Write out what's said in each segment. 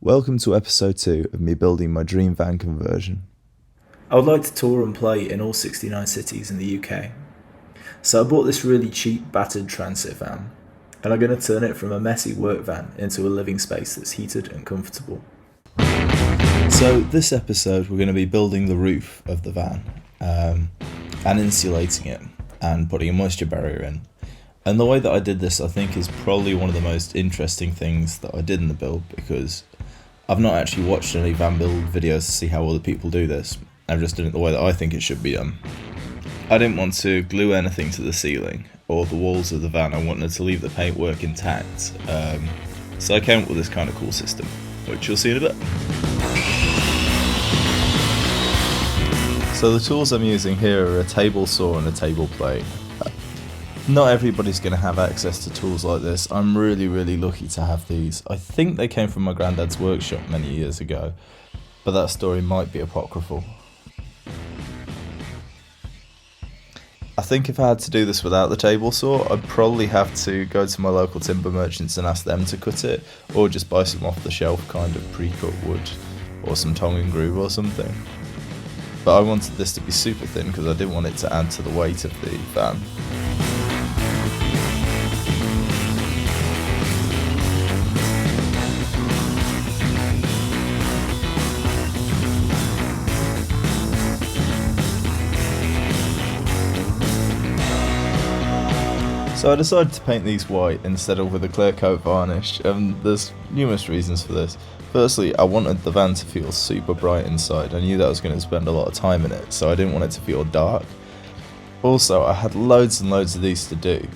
Welcome to episode 2 of me building my dream van conversion. I would like to tour and play in all 69 cities in the UK. So I bought this really cheap battered transit van, and I'm going to turn it from a messy work van into a living space that's heated and comfortable. So this episode we're going to be building the roof of the van and insulating it and putting a moisture barrier in. And the way that I did this, I think, is probably one of the most interesting things that I did in the build, because I've not actually watched any van build videos to see how other people do this. I've just done it the way that I think it should be done. I didn't want to glue anything to the ceiling or the walls of the van. I wanted to leave the paintwork intact. So I came up with this kind of cool system, which you'll see in a bit. So the tools I'm using here are a table saw and a table plane. Not everybody's going to have access to tools like this. I'm really lucky to have these. I think they came from my granddad's workshop many years ago, but that story might be apocryphal. I think if I had to do this without the table saw, I'd probably have to go to my local timber merchants and ask them to cut it, or just buy some off the shelf kind of pre-cut wood, or some tongue and groove or something. But I wanted this to be super thin because I didn't want it to add to the weight of the van. So I decided to paint these white instead of with a clear coat varnish, and there's numerous reasons for this. Firstly, I wanted the van to feel super bright inside. I knew that I was going to spend a lot of time in it, so I didn't want it to feel dark. Also, I had loads and loads of these to do,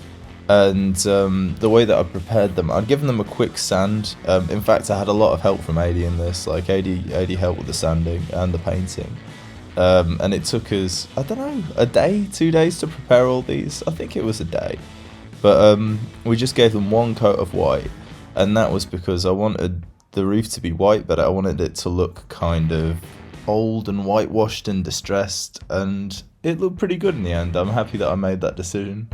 and the way that I prepared them, I'd given them a quick sand. In fact, I had a lot of help from AD in this, like AD helped with the sanding and the painting. And it took us, I don't know, a day, 2 days to prepare all these. I think it was a day. But we just gave them one coat of white, and that was because I wanted the roof to be white, but I wanted it to look kind of old and whitewashed and distressed, and it looked pretty good in the end. I'm happy that I made that decision.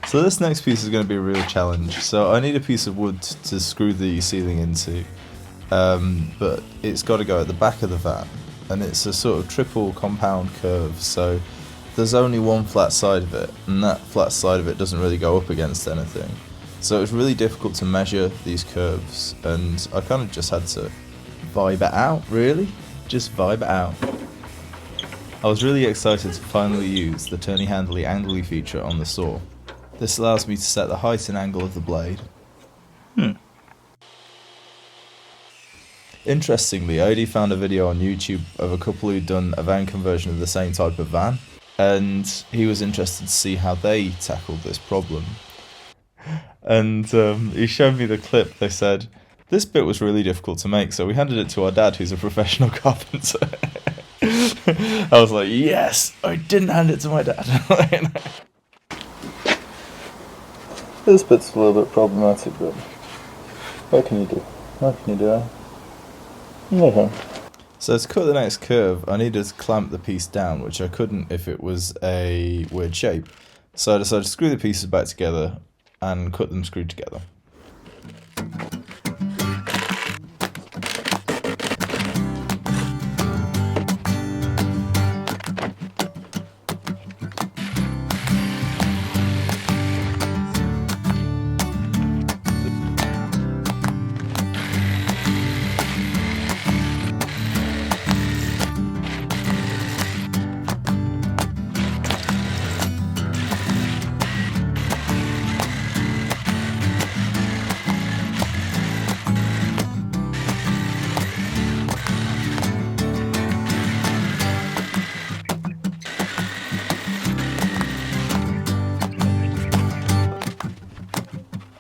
So this next piece is going to be a real challenge. So I need a piece of wood to screw the ceiling into, but it's got to go at the back of the van, and it's a sort of triple compound curve, so there's only one flat side of it, and that flat side of it doesn't really go up against anything. So it's really difficult to measure these curves, and I kind of just had to vibe it out, really. Just vibe it out. I was really excited to finally use the turny-handly angly feature on the saw. This allows me to set the height and angle of the blade. Interestingly, I already found a video on YouTube of a couple who'd done a van conversion of the same type of van, and he was interested to see how they tackled this problem. And he showed me the clip. They said, this bit was really difficult to make, so we handed it to our dad, who's a professional carpenter. I was like, yes, I didn't hand it to my dad. This bit's a little bit problematic, but what can you do? What can you do, eh? Okay. So to cut the next curve, I needed to clamp the piece down, which I couldn't if it was a weird shape. So I decided to screw the pieces back together and cut them screwed together.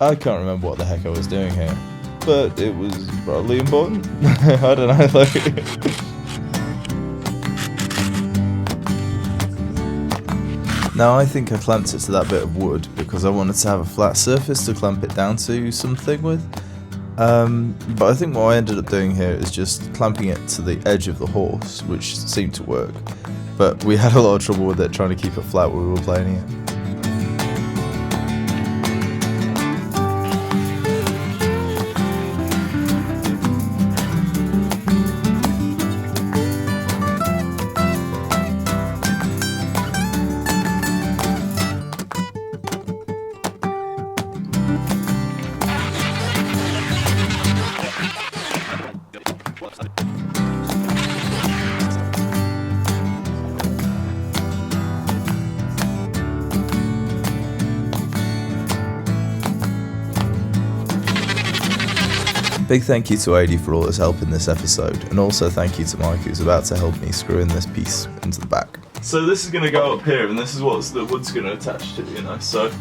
I can't remember what the heck I was doing here, but it was probably important. I don't know, Now I think I clamped it to that bit of wood because I wanted to have a flat surface to clamp it down to something with. But I think what I ended up doing here is just clamping it to the edge of the horse, which seemed to work. But we had a lot of trouble with it trying to keep it flat when we were planing it. Big thank you to Adi for all his help in this episode, and also thank you to Mike who's about to help me screw in this piece into the back. So this is going to go up here, and this is what the wood's going to attach to, you know, so...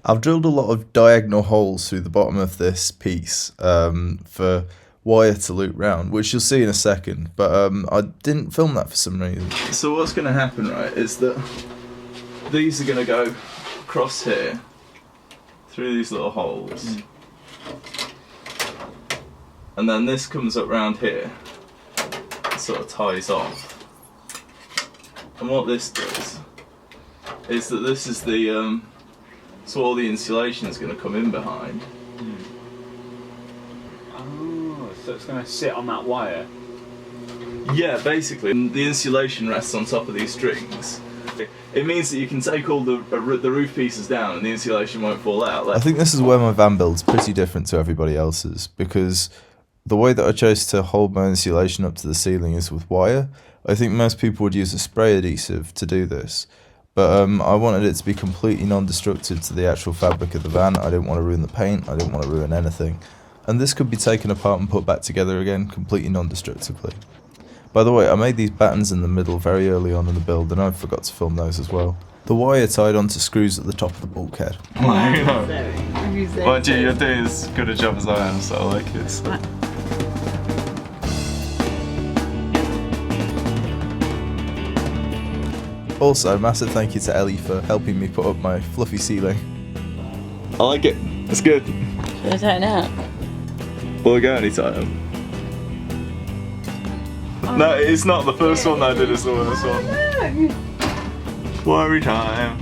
I've drilled a lot of diagonal holes through the bottom of this piece for wire to loop round, which you'll see in a second, but I didn't film that for some reason. So what's going to happen, right, is that these are going to go across here through these little holes, and then this comes up round here and sort of ties off. And what this does is that this is the so all the insulation is going to come in behind. Oh, so it's going to sit on that wire? Yeah, basically. And the insulation rests on top of these strings. It means that you can take all the roof pieces down and the insulation won't fall out. I think this is where my van build's pretty different to everybody else's, because the way that I chose to hold my insulation up to the ceiling is with wire. I think most people would use a spray adhesive to do this. But I wanted it to be completely non-destructive to the actual fabric of the van. I didn't want to ruin the paint, I didn't want to ruin anything. And this could be taken apart and put back together again, completely non-destructively. By the way, I made these battens in the middle very early on in the build, and I forgot to film those as well. The wire tied onto screws at the top of the bulkhead. Well, gee, you're doing as good a job as I am, so I like it. So. Also, massive thank you to Ellie for helping me put up my fluffy ceiling. I like it. It's good. Should I tighten it up? Will I go anytime? Oh. No, it's not. The first one that I did is the worst one. Worry time.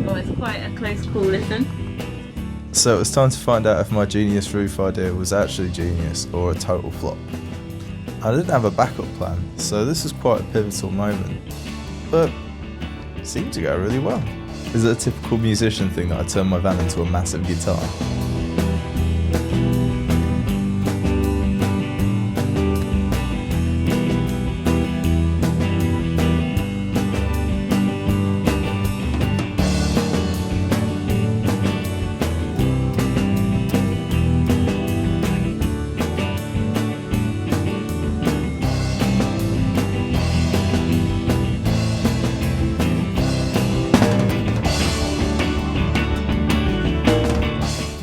Oh, it's quite a close call, listen. So it was time to find out if my genius roof idea was actually genius or a total flop. I didn't have a backup plan, so this was quite a pivotal moment. But it seemed to go really well. Is it a typical musician thing that I turn my van into a massive guitar?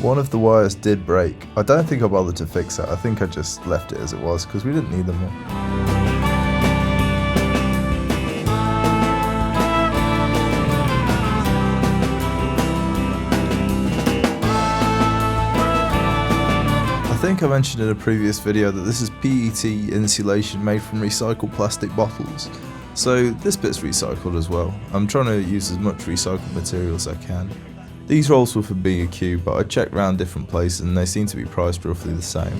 One of the wires did break. I don't think I bothered to fix it. I think I just left it as it was because we didn't need them more. I think I mentioned in a previous video that this is PET insulation made from recycled plastic bottles. So this bit's recycled as well. I'm trying to use as much recycled material as I can. These rolls were for B&Q, but I checked around different places and they seem to be priced roughly the same.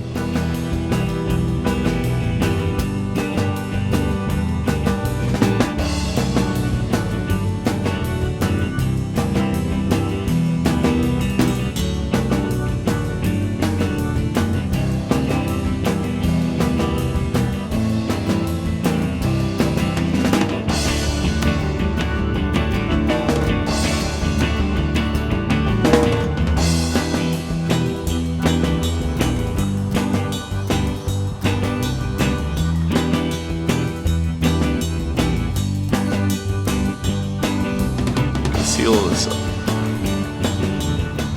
All this up.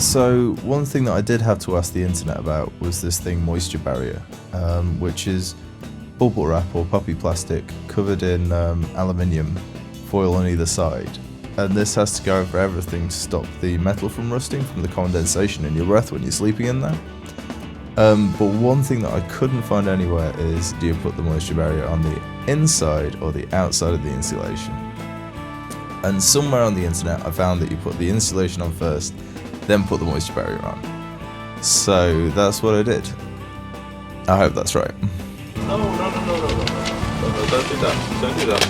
So one thing that I did have to ask the internet about was this thing, moisture barrier, which is bubble wrap or puppy plastic covered in aluminium foil on either side, and this has to go over everything to stop the metal from rusting from the condensation in your breath when you're sleeping in there. But one thing that I couldn't find anywhere is, do you put the moisture barrier on the inside or the outside of the insulation? And somewhere on the internet I found that you put the insulation on first, then put the moisture barrier on. So that's what I did. I hope that's right. No, don't do that. Don't do that.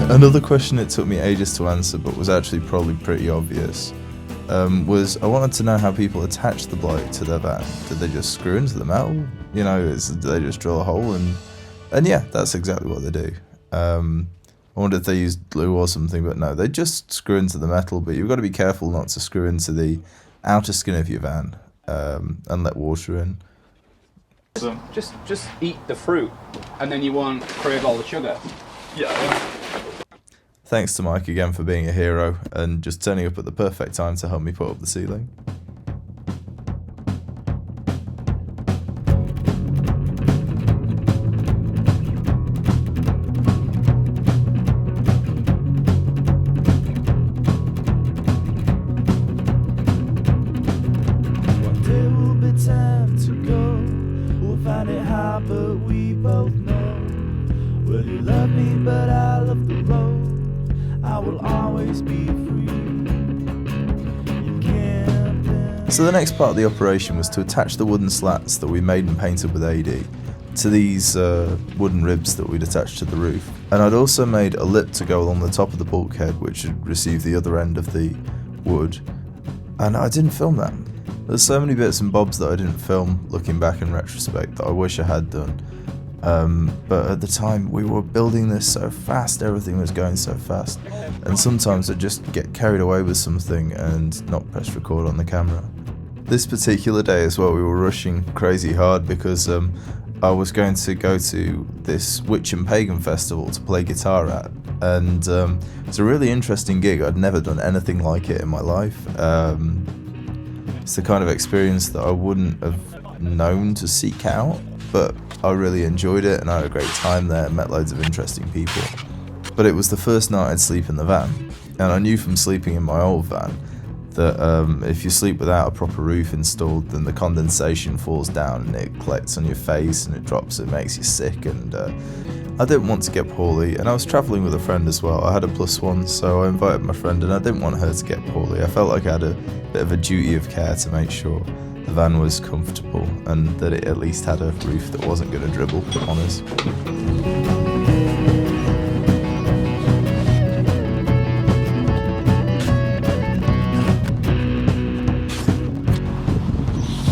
Oh. Another question it took me ages to answer, but was actually probably pretty obvious, was I wanted to know how people attach the blight to their van. Did they just screw into the metal? You know, did they just drill a hole and And yeah, that's exactly what they do. I wonder if they used glue or something, but no, they just screw into the metal, but you've got to be careful not to screw into the outer skin of your van and let water in. Just eat the fruit, and then you won't crave all the sugar. Yeah. Thanks to Mike again for being a hero and just turning up at the perfect time to help me put up the ceiling. Time to go, we'll find it hard, but we both know. Well, you love me, but I love the road. I will always be free. You can't. So the next part of the operation was to attach the wooden slats that we made and painted with AD to these wooden ribs that we'd attached to the roof. And I'd also made a lip to go along the top of the bulkhead, which would receive the other end of the wood. And I didn't film that. There's so many bits and bobs that I didn't film looking back in retrospect that I wish I had done. But at the time we were building this so fast, everything was going so fast. And sometimes I'd just get carried away with something and not press record on the camera. This particular day as well, we were rushing crazy hard because I was going to go to this Witch and Pagan festival to play guitar at. And it's a really interesting gig. I'd never done anything like it in my life. It's the kind of experience that I wouldn't have known to seek out, but I really enjoyed it and I had a great time there and met loads of interesting people. But it was the first night I'd sleep in the van, and I knew from sleeping in my old van that if you sleep without a proper roof installed, then the condensation falls down and it collects on your face and it drops, it makes you sick, and I didn't want to get poorly, and I was travelling with a friend as well. I had a +1, so I invited my friend and I didn't want her to get poorly. I felt like I had a bit of a duty of care to make sure the van was comfortable and that it at least had a roof that wasn't going to dribble on us.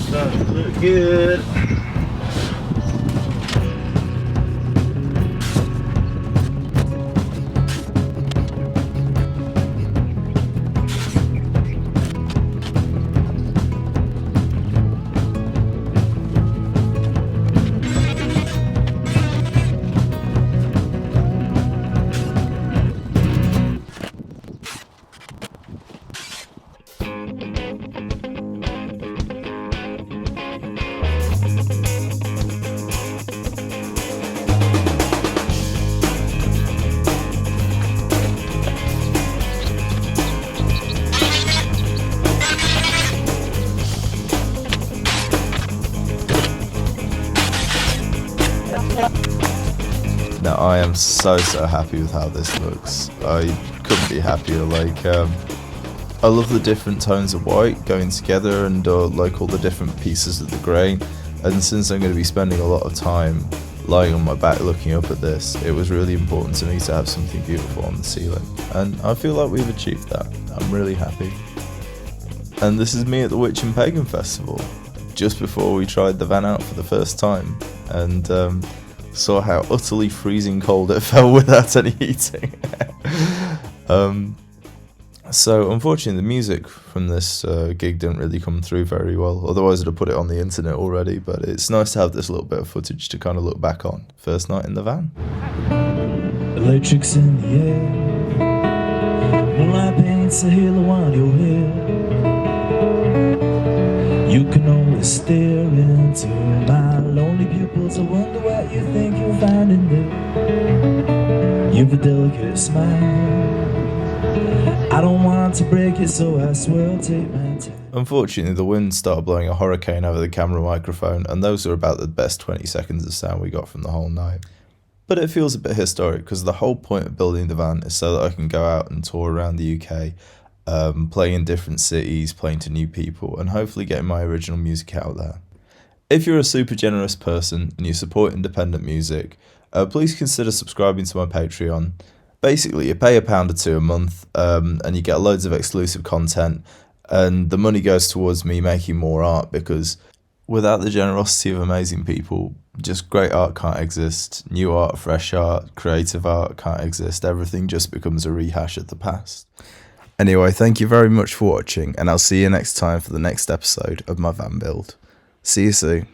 Starting to look good. Now I am so happy with how this looks. I couldn't be happier. Like I love the different tones of white going together and like all the different pieces of the grey. And since I'm going to be spending a lot of time lying on my back looking up at this, it was really important to me to have something beautiful on the ceiling. And I feel like we've achieved that. I'm really happy. And this is me at the Witch and Pagan Festival, just before we tried the van out for the first time. And saw how utterly freezing cold it felt without any heating. So unfortunately the music from this gig didn't really come through very well, otherwise I'd have put it on the internet already, but it's nice to have this little bit of footage to kind of look back on. First night in the van. Electrics in the air, moonlight paints a halo on your hair. You can always stare into my lonely pupils. I wonder what you think you'll find in there. You've a delicate smile, I don't want to break it, so I swear I'll take my time. Unfortunately, the wind started blowing a hurricane over the camera microphone, and those are about the best 20 seconds of sound we got from the whole night. But it feels a bit historic, because the whole point of building the van is so that I can go out and tour around the UK, playing in different cities, playing to new people, and hopefully getting my original music out there. If you're a super generous person and you support independent music, please consider subscribing to my Patreon. Basically, you pay £1 or £2 a month, and you get loads of exclusive content, and the money goes towards me making more art, because Without the generosity of amazing people, just great art can't exist. New art, fresh art, creative art can't exist. Everything just becomes a rehash of the past. Anyway, thank you very much for watching, and I'll see you next time for the next episode of my van build. See you soon.